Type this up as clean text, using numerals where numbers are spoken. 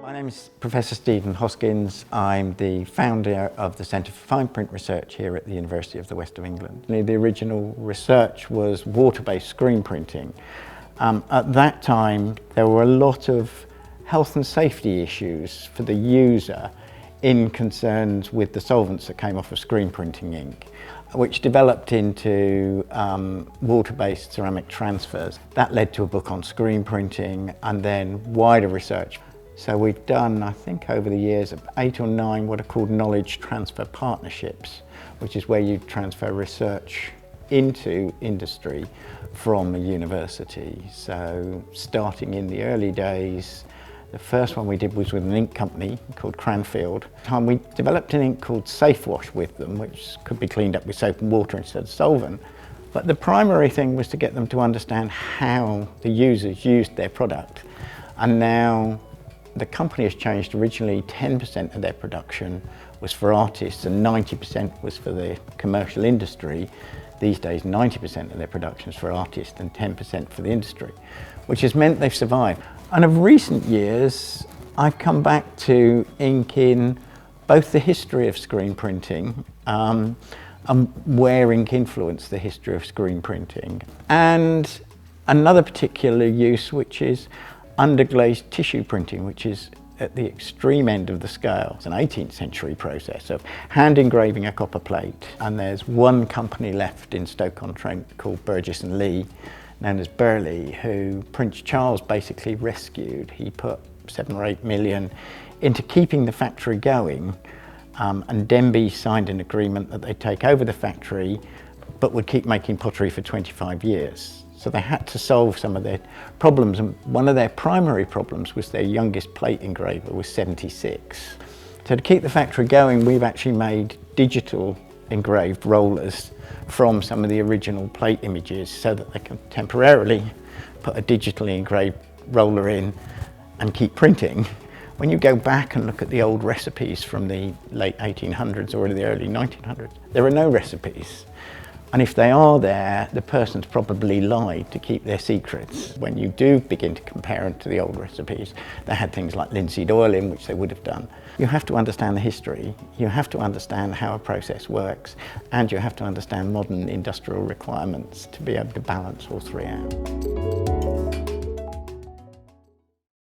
My name is Professor Stephen Hoskins. I'm the founder of the Centre for Fine Print Research here at the University of the West of England. The original research was water-based screen printing. At that time, there were a lot of health and safety issues for the user in concerns with the solvents that came off of screen printing ink, which developed into water-based ceramic transfers. That led to a book on screen printing and then wider research. So we've done, I think over the years, 8 or 9 what are called knowledge transfer partnerships, which is where you transfer research into industry from a university. So starting in the early days, the first one we did was with an ink company called Cranfield. We developed an ink called Safe Wash with them, which could be cleaned up with soap and water instead of solvent. But the primary thing was to get them to understand how the users used their product. And now the company has changed. Originally 10% of their production was for artists and 90% was for the commercial industry. These days 90% of their production is for artists and 10% for the industry, which has meant they've survived. And of recent years, I've come back to ink in both the history of screen printing and where ink influenced the history of screen printing, and another particular use, which is underglazed tissue printing, which is at the extreme end of the scale. It's an 18th century process of hand engraving a copper plate. And there's one company left in Stoke-on-Trent called Burgess and Lee, known as Burley, who Prince Charles basically rescued. He put 7 or 8 million into keeping the factory going, and Denby signed an agreement that they'd take over the factory but would keep making pottery for 25 years. So they had to solve some of their problems, and one of their primary problems was their youngest plate engraver was 76. So to keep the factory going, we've actually made digital engraved rollers from some of the original plate images so that they can temporarily put a digitally engraved roller in and keep printing. When you go back and look at the old recipes from the late 1800s or the early 1900s, there are no recipes. And if they are there, the person's probably lied to keep their secrets. When you do begin to compare them to the old recipes, they had things like linseed oil in, which they would have done. You have to understand the history, you have to understand how a process works, and you have to understand modern industrial requirements to be able to balance all three out.